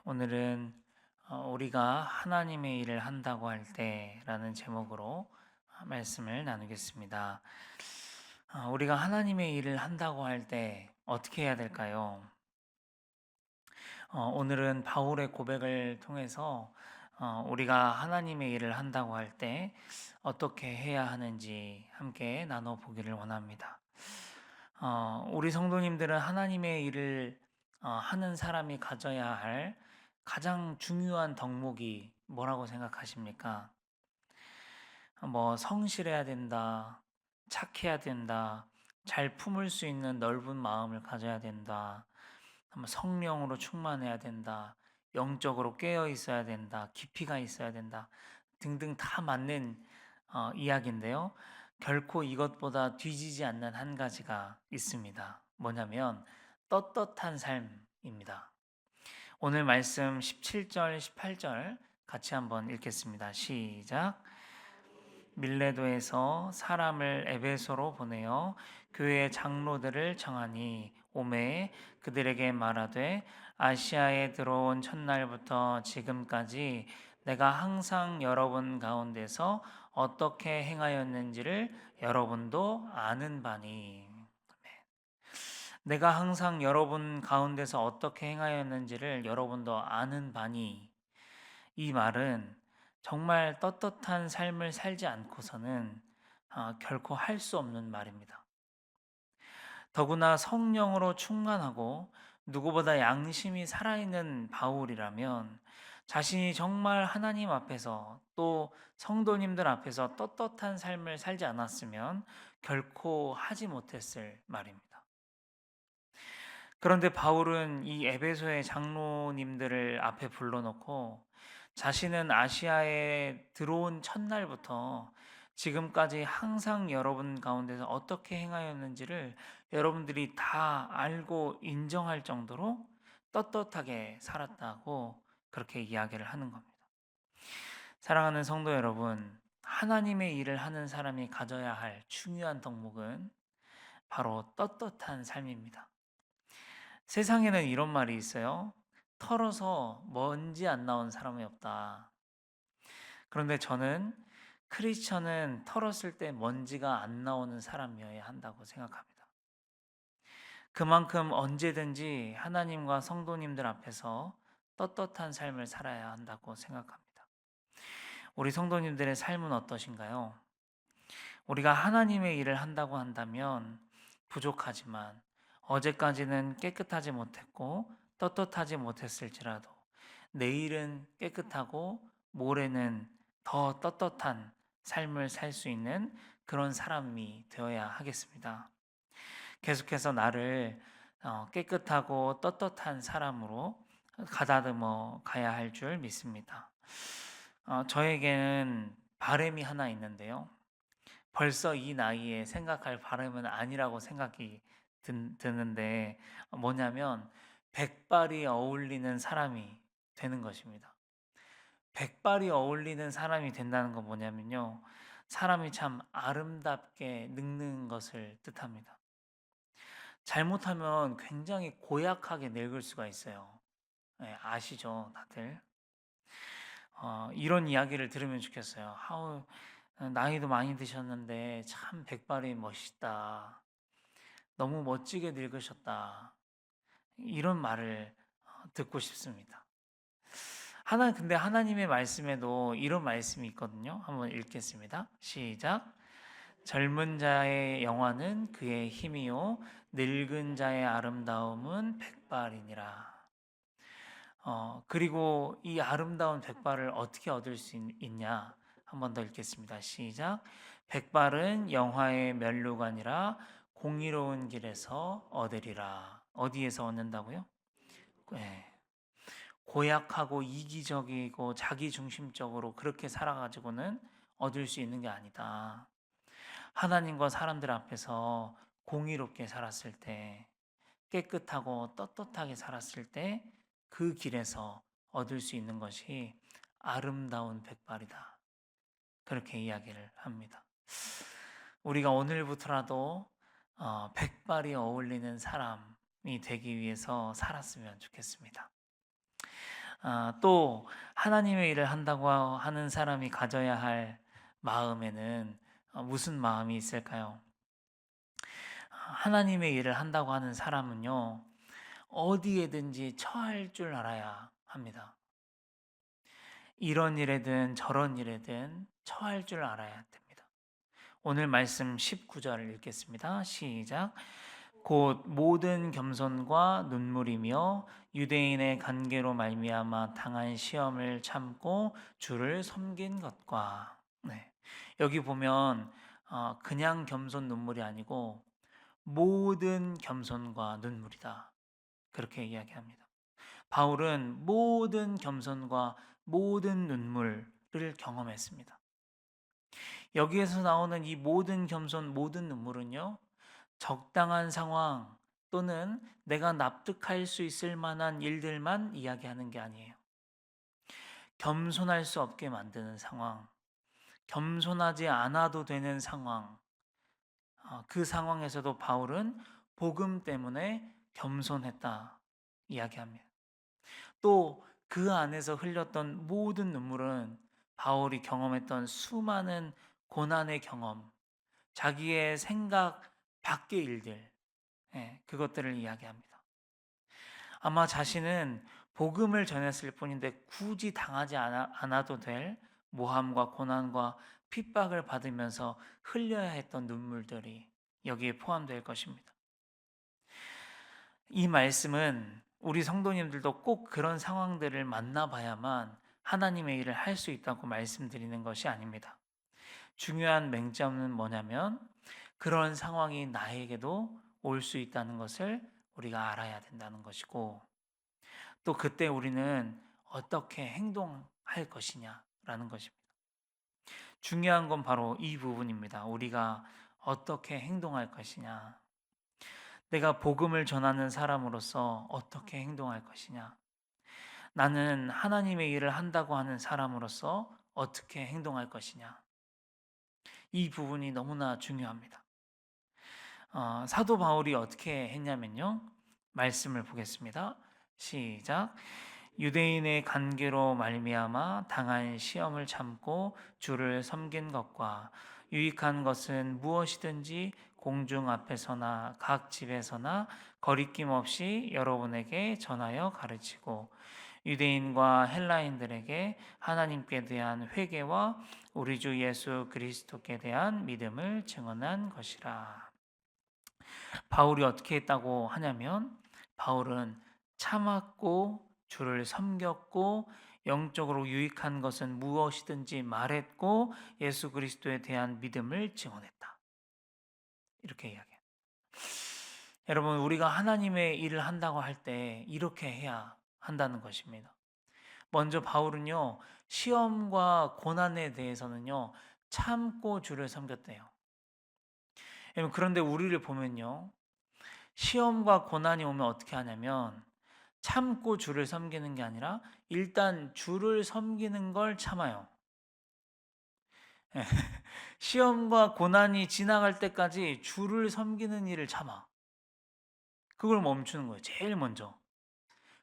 오늘은 우리가 하나님의 일을 한다고 할 때라는 제목으로 말씀을 나누겠습니다. 우리가 하나님의 일을 한다고 할 때 어떻게 해야 될까요? 오늘은 바울의 고백을 통해서 우리가 하나님의 일을 한다고 할 때 어떻게 해야 하는지 함께 나눠보기를 원합니다. 우리 성도님들은 하나님의 일을 하는 사람이 가져야 할 가장 중요한 덕목이 뭐라고 생각하십니까? 뭐 성실해야 된다, 착해야 된다, 잘 품을 수 있는 넓은 마음을 가져야 된다, 성령으로 충만해야 된다, 영적으로 깨어 있어야 된다, 깊이가 있어야 된다 등등 다 맞는 이야기인데요. 결코 이것보다 뒤지지 않는 한 가지가 있습니다. 뭐냐면 떳떳한 삶입니다. 오늘 말씀 17절, 18절 같이 한번 읽겠습니다. 시작. 밀레도에서 사람을 에베소로 보내어 교회의 장로들을 청하니 오매 그들에게 말하되 아시아에 들어온 첫날부터 지금까지 내가 항상 여러분 가운데서 어떻게 행하였는지를 여러분도 아는 바니. 내가 항상 여러분 가운데서 어떻게 행하였는지를 여러분도 아는 바니. 이 말은 정말 떳떳한 삶을 살지 않고서는 결코 할 수 없는 말입니다. 더구나 성령으로 충만하고 누구보다 양심이 살아있는 바울이라면 자신이 정말 하나님 앞에서 또 성도님들 앞에서 떳떳한 삶을 살지 않았으면 결코 하지 못했을 말입니다. 그런데 바울은 이 에베소의 장로님들을 앞에 불러놓고 자신은 아시아에 들어온 첫날부터 지금까지 항상 여러분 가운데서 어떻게 행하였는지를 여러분들이 다 알고 인정할 정도로 떳떳하게 살았다고 그렇게 이야기를 하는 겁니다. 사랑하는 성도 여러분, 하나님의 일을 하는 사람이 가져야 할 중요한 덕목은 바로 떳떳한 삶입니다. 세상에는 이런 말이 있어요. 털어서 먼지 안 나온 사람이 없다. 그런데 저는 크리스천은 털었을 때 먼지가 안 나오는 사람이어야 한다고 생각합니다. 그만큼 언제든지 하나님과 성도님들 앞에서 떳떳한 삶을 살아야 한다고 생각합니다. 우리 성도님들의 삶은 어떠신가요? 우리가 하나님의 일을 한다고 한다면 부족하지만 어제까지는 깨끗하지 못했고 떳떳하지 못했을지라도 내일은 깨끗하고 모레는 더 떳떳한 삶을 살 수 있는 그런 사람이 되어야 하겠습니다. 계속해서 나를 깨끗하고 떳떳한 사람으로 가다듬어 가야 할 줄 믿습니다. 저에게는 바람이 하나 있는데요. 벌써 이 나이에 생각할 바람은 아니라고 생각이 드는데 뭐냐면 백발이 어울리는 사람이 되는 것입니다. 백발이 어울리는 사람이 된다는 건 뭐냐면요. 사람이 참 아름답게 늙는 것을 뜻합니다. 잘못하면 굉장히 고약하게 늙을 수가 있어요. 네, 아시죠, 다들? 이런 이야기를 들으면 좋겠어요. 아우, 나이도 많이 드셨는데 참 백발이 멋있다. 너무 멋지게 늙으셨다. 이런 말을 듣고 싶습니다. 근데 하나님의 말씀에도 이런 말씀이 있거든요. 한번 읽겠습니다. 시작. 젊은 자의 영화는 그의 힘이요 늙은 자의 아름다움은 백발이니라. 그리고 이 아름다운 백발을 어떻게 얻을 수 있냐? 한 번 더 읽겠습니다. 시작. 백발은 영화의 면류관이라 공의로운 길에서 얻으리라. 어디에서 얻는다고요? 네. 고약하고 이기적이고 자기중심적으로 그렇게 살아가지고는 얻을 수 있는 게 아니다. 하나님과 사람들 앞에서 공의롭게 살았을 때, 깨끗하고 떳떳하게 살았을 때 그 길에서 얻을 수 있는 것이 아름다운 백발이다. 그렇게 이야기를 합니다. 우리가 오늘부터라도 백발이 어울리는 사람이 되기 위해서 살았으면 좋겠습니다. 또 하나님의 일을 한다고 하는 사람이 가져야 할 마음에는 무슨 마음이 있을까요? 하나님의 일을 한다고 하는 사람은요, 어디에든지 처할 줄 알아야 합니다. 이런 일에든 저런 일에든 처할 줄 알아야 됩니다. 오늘 말씀 19절 읽겠습니다. 시작. 곧 모든 겸손과 눈물이며 유대인의 관계로 말미암아 당한 시험을 참고 주를 섬긴 것과. 네. 여기 보면 그냥 겸손 눈물이 아니고 모든 겸손과 눈물이다. 그렇게 이야기합니다. 바울은 모든 겸손과 모든 눈물을 경험했습니다. 여기에서 나오는 이 모든 겸손, 모든 눈물은요, 적당한 상황 또는 내가 납득할 수 있을 만한 일들만 이야기하는 게 아니에요. 겸손할 수 없게 만드는 상황, 겸손하지 않아도 되는 상황, 그 상황에서도 바울은 복음 때문에 겸손했다 이야기합니다. 또 그 안에서 흘렸던 모든 눈물은 바울이 경험했던 수많은 고난의 경험, 자기의 생각 밖의 일들, 그것들을 이야기합니다. 아마 자신은 복음을 전했을 뿐인데 굳이 당하지 않아도 될 모함과 고난과 핍박을 받으면서 흘려야 했던 눈물들이 여기에 포함될 것입니다. 이 말씀은 우리 성도님들도 꼭 그런 상황들을 만나봐야만 하나님의 일을 할 수 있다고 말씀드리는 것이 아닙니다. 중요한 맹점은 뭐냐면 그런 상황이 나에게도 올 수 있다는 것을 우리가 알아야 된다는 것이고, 또 그때 우리는 어떻게 행동할 것이냐라는 것입니다. 중요한 건 바로 이 부분입니다. 우리가 어떻게 행동할 것이냐. 내가 복음을 전하는 사람으로서 어떻게 행동할 것이냐. 나는 하나님의 일을 한다고 하는 사람으로서 어떻게 행동할 것이냐. 이 부분이 너무나 중요합니다. 사도 바울이 어떻게 했냐면요. 말씀을 보겠습니다. 시작. 유대인의 관계로 말미암아 당한 시험을 참고 주를 섬긴 것과 유익한 것은 무엇이든지 공중 앞에서나 각 집에서나 거리낌 없이 여러분에게 전하여 가르치고 유대인과 헬라인들에게 하나님께 대한 회개와 우리 주 예수 그리스도께 대한 믿음을 증언한 것이라. 바울이 어떻게 했다고 하냐면 바울은 참았고 주를 섬겼고 영적으로 유익한 것은 무엇이든지 말했고 예수 그리스도에 대한 믿음을 증언했다. 이렇게 이야기해요. 여러분, 우리가 하나님의 일을 한다고 할 때 이렇게 해야 한다는 것입니다. 먼저 바울은요, 시험과 고난에 대해서는요, 참고 주를 섬겼대요. 그런데 우리를 보면요, 시험과 고난이 오면 어떻게 하냐면 참고 주를 섬기는 게 아니라 일단 주를 섬기는 걸 참아요. 시험과 고난이 지나갈 때까지 주를 섬기는 일을 참아. 그걸 멈추는 거예요. 제일 먼저.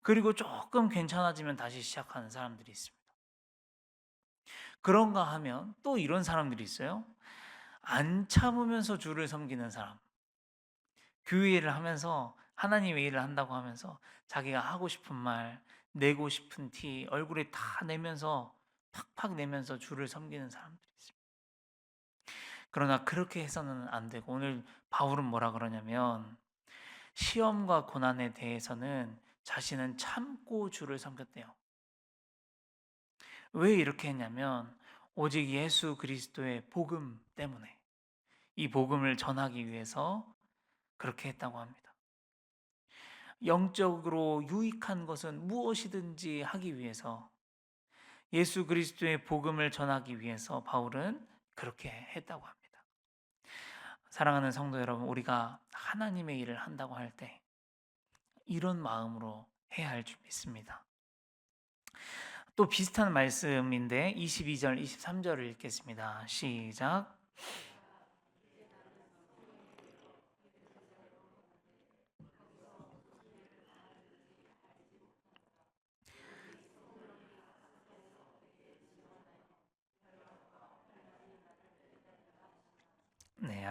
그리고 조금 괜찮아지면 다시 시작하는 사람들이 있습니다. 그런가 하면 또 이런 사람들이 있어요. 안 참으면서 주를 섬기는 사람. 교회 일을 하면서 하나님의 일을 한다고 하면서 자기가 하고 싶은 말, 내고 싶은 티, 얼굴에 다 내면서 팍팍 내면서 주를 섬기는 사람들이 있습니다. 그러나 그렇게 해서는 안 되고 오늘 바울은 뭐라 그러냐면 시험과 고난에 대해서는 자신은 참고 주를 섬겼대요. 왜 이렇게 했냐면 오직 예수 그리스도의 복음 때문에 이 복음을 전하기 위해서 그렇게 했다고 합니다. 영적으로 유익한 것은 무엇이든지 하기 위해서 예수 그리스도의 복음을 전하기 위해서 바울은 그렇게 했다고 합니다. 사랑하는 성도 여러분, 우리가 하나님의 일을 한다고 할 때 이런 마음으로 해야 할 줄 믿습니다. 또 비슷한 말씀인데 22절, 23절을 읽겠습니다. 시작.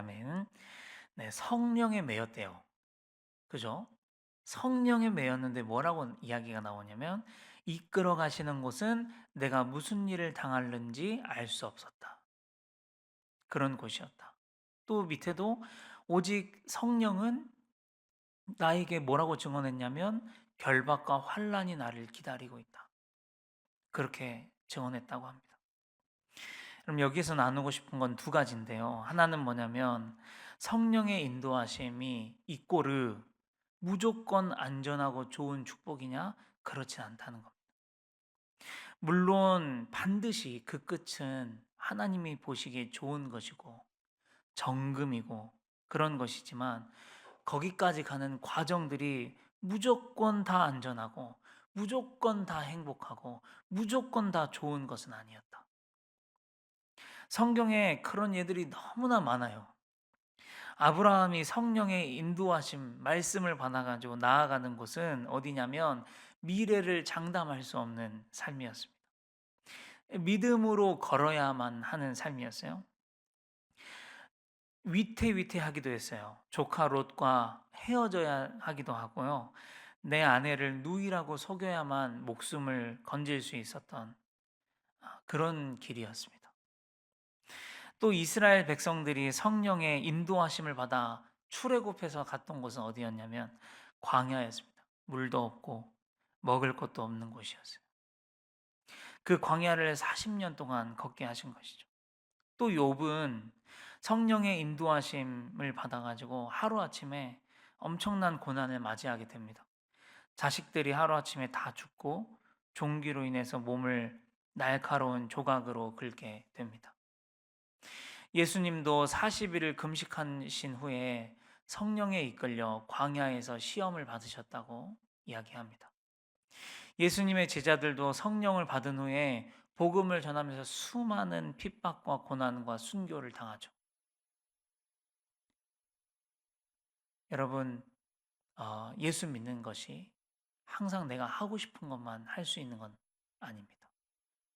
뭐냐면 네, 성령에 매였대요. 그죠? 성령에 매였는데 뭐라고 이야기가 나오냐면 이끌어 가시는 곳은 내가 무슨 일을 당하는지 알 수 없었다. 그런 곳이었다. 또 밑에도 오직 성령은 나에게 뭐라고 증언했냐면 결박과 환란이 나를 기다리고 있다. 그렇게 증언했다고 합니다. 그럼 여기서 나누고 싶은 건 두 가지인데요. 하나는 뭐냐면 성령의 인도하심이 이꼬르 무조건 안전하고 좋은 축복이냐? 그렇진 않다는 겁니다. 물론 반드시 그 끝은 하나님이 보시기에 좋은 것이고 정금이고 그런 것이지만 거기까지 가는 과정들이 무조건 다 안전하고 무조건 다 행복하고 무조건 다 좋은 것은 아니었다. 성경에 그런 예들이 너무나 많아요. 아브라함이 성령의 인도하심, 말씀을 받아가지고 나아가는 곳은 어디냐면 미래를 장담할 수 없는 삶이었습니다. 믿음으로 걸어야만 하는 삶이었어요. 위태위태하기도 했어요. 조카 롯과 헤어져야 하기도 하고요. 내 아내를 누이라고 속여야만 목숨을 건질 수 있었던 그런 길이었습니다. 또 이스라엘 백성들이 성령의 인도하심을 받아 출애굽해서 갔던 곳은 어디였냐면 광야였습니다. 물도 없고 먹을 것도 없는 곳이었어요. 그 광야를 40년 동안 걷게 하신 것이죠. 또 욥은 성령의 인도하심을 받아가지고 하루아침에 엄청난 고난을 맞이하게 됩니다. 자식들이 하루아침에 다 죽고 종기로 인해서 몸을 날카로운 조각으로 긁게 됩니다. 예수님도 40일을 금식하신 후에 성령에 이끌려 광야에서 시험을 받으셨다고 이야기합니다. 예수님의 제자들도 성령을 받은 후에 복음을 전하면서 수많은 핍박과 고난과 순교를 당하죠. 여러분, 예수 믿는 것이 항상 내가 하고 싶은 것만 할 수 있는 건 아닙니다.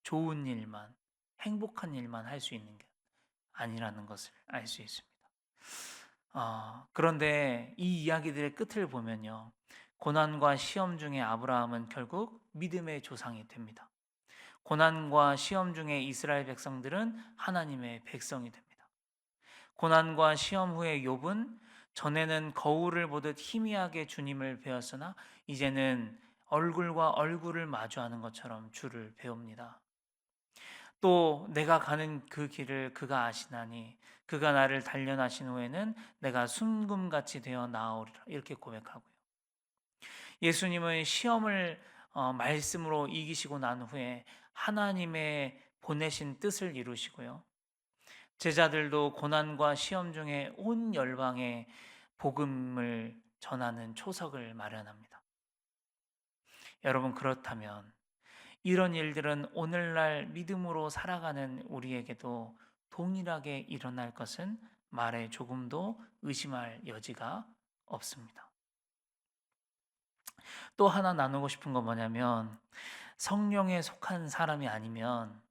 좋은 일만, 행복한 일만 할 수 있는 게 아니라는 것을 알 수 있습니다. 그런데 이 이야기들의 끝을 보면요. 고난과 시험 중에 아브라함은 결국 믿음의 조상이 됩니다. 고난과 시험 중에 이스라엘 백성들은 하나님의 백성이 됩니다. 고난과 시험 후에 욥은 전에는 거울을 보듯 희미하게 주님을 배웠으나 이제는 얼굴과 얼굴을 마주하는 것처럼 주를 배웁니다. 또 내가 가는 그 길을 그가 아시나니 그가 나를 단련하신 후에는 내가 순금같이 되어 나아오리라 이렇게 고백하고요. 예수님은 시험을 말씀으로 이기시고 난 후에 하나님의 보내신 뜻을 이루시고요. 제자들도 고난과 시험 중에 온 열방에 복음을 전하는 초석을 마련합니다. 여러분 그렇다면 이런 일들은 오늘날 믿음으로 살아가는 우리에게도 동일하게 일어날 것은 말에 조금도 의심할 여지가 없습니다. 또 하나 나누고 싶은 건 뭐냐면 성령에 속한 사람이 아니면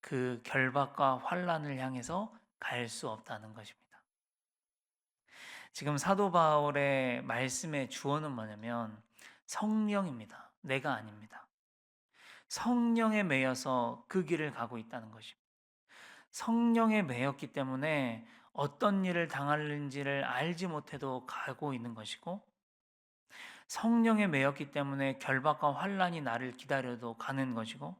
그 결박과 환란을 향해서 갈 수 없다는 것입니다. 지금 사도 바울의 말씀의 주어는 뭐냐면 성령입니다. 내가 아닙니다. 성령에 매여서 그 길을 가고 있다는 것입니다. 성령에 매였기 때문에 어떤 일을 당하는지를 알지 못해도 가고 있는 것이고 성령에 매였기 때문에 결박과 환란이 나를 기다려도 가는 것이고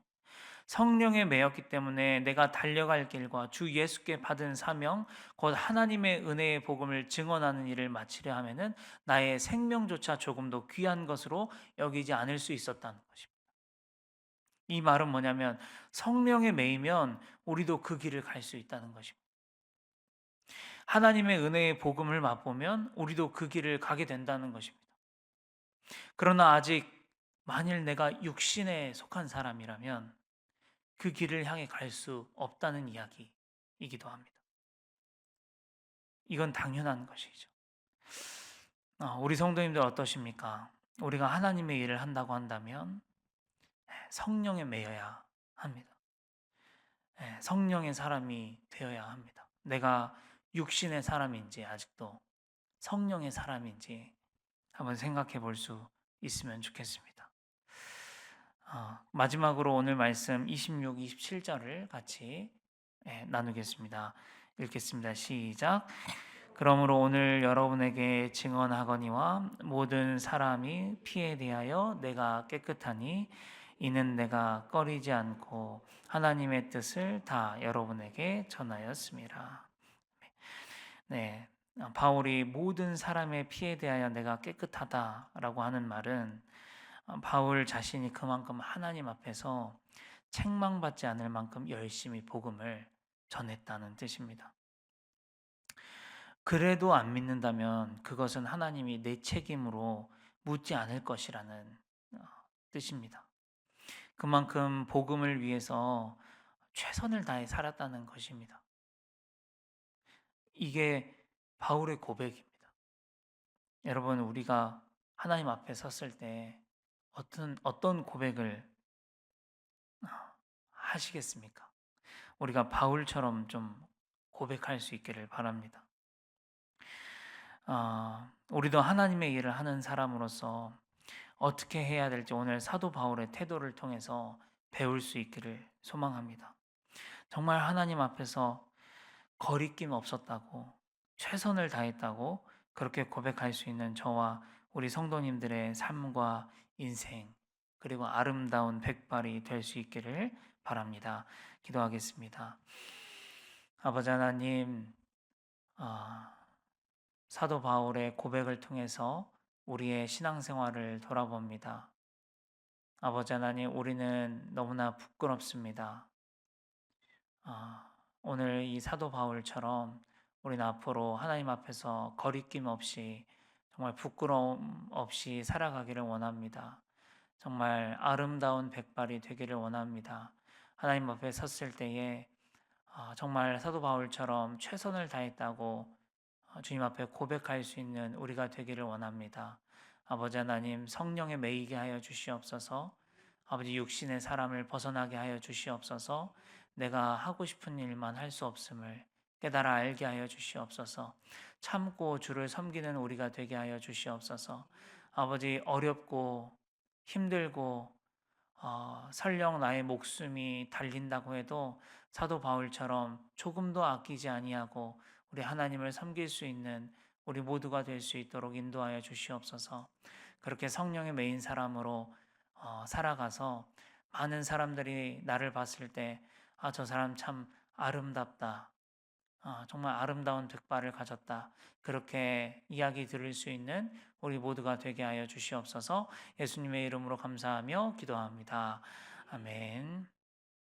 성령에 매였기 때문에 내가 달려갈 길과 주 예수께 받은 사명 곧 하나님의 은혜의 복음을 증언하는 일을 마치려 하면은 나의 생명조차 조금도 귀한 것으로 여기지 않을 수 있었다는 것입니다. 이 말은 뭐냐면 성령에 매이면 우리도 그 길을 갈 수 있다는 것입니다. 하나님의 은혜의 복음을 맛보면 우리도 그 길을 가게 된다는 것입니다. 그러나 아직 만일 내가 육신에 속한 사람이라면 그 길을 향해 갈 수 없다는 이야기이기도 합니다. 이건 당연한 것이죠. 우리 성도님들 어떠십니까? 우리가 하나님의 일을 한다고 한다면 성령에 매여야 합니다. 성령의 사람이 되어야 합니다. 내가 육신의 사람인지 아직도 성령의 사람인지 한번 생각해 볼 수 있으면 좋겠습니다. 마지막으로 오늘 말씀 26, 27절을 같이 나누겠습니다. 읽겠습니다. 시작. 그러므로 오늘 여러분에게 증언하거니와 모든 사람이 피에 대하여 내가 깨끗하니 이는 내가 꺼리지 않고 하나님의 뜻을 다 여러분에게 전하였습니다. 네, 바울이 모든 사람의 피에 대하여 내가 깨끗하다라고 하는 말은 바울 자신이 그만큼 하나님 앞에서 책망받지 않을 만큼 열심히 복음을 전했다는 뜻입니다. 그래도 안 믿는다면 그것은 하나님이 내 책임으로 묻지 않을 것이라는 뜻입니다. 그만큼 복음을 위해서 최선을 다해 살았다는 것입니다. 이게 바울의 고백입니다. 여러분, 우리가 하나님 앞에 섰을 때 어떤 고백을 하시겠습니까? 우리가 바울처럼 좀 고백할 수 있기를 바랍니다. 우리도 하나님의 일을 하는 사람으로서 어떻게 해야 될지 오늘 사도 바울의 태도를 통해서 배울 수 있기를 소망합니다. 정말 하나님 앞에서 거리낌 없었다고, 최선을 다했다고 그렇게 고백할 수 있는 저와 우리 성도님들의 삶과 인생, 그리고 아름다운 백발이 될 수 있기를 바랍니다. 기도하겠습니다. 아버지 하나님, 사도 바울의 고백을 통해서 우리의 신앙생활을 돌아봅니다. 아버지 하나님, 우리는 너무나 부끄럽습니다. 오늘 이 사도 바울처럼 우리는 앞으로 하나님 앞에서 거리낌 없이 정말 부끄러움 없이 살아가기를 원합니다. 정말 아름다운 백발이 되기를 원합니다. 하나님 앞에 섰을 때에 정말 사도 바울처럼 최선을 다했다고 주님 앞에 고백할 수 있는 우리가 되기를 원합니다. 아버지 하나님, 성령에 매이게 하여 주시옵소서. 아버지, 육신의 사람을 벗어나게 하여 주시옵소서. 내가 하고 싶은 일만 할 수 없음을 깨달아 알게 하여 주시옵소서. 참고 주를 섬기는 우리가 되게 하여 주시옵소서. 아버지, 어렵고 힘들고 설령 나의 목숨이 달린다고 해도 사도 바울처럼 조금도 아끼지 아니하고 우리 하나님을 섬길 수 있는 우리 모두가 될 수 있도록 인도하여 주시옵소서. 그렇게 성령의 메인 사람으로 살아가서 많은 사람들이 나를 봤을 때 저 사람 참 아름답다. 정말 아름다운 백발을 가졌다. 그렇게 이야기 들을 수 있는 우리 모두가 되게 하여 주시옵소서. 예수님의 이름으로 감사하며 기도합니다. 아멘.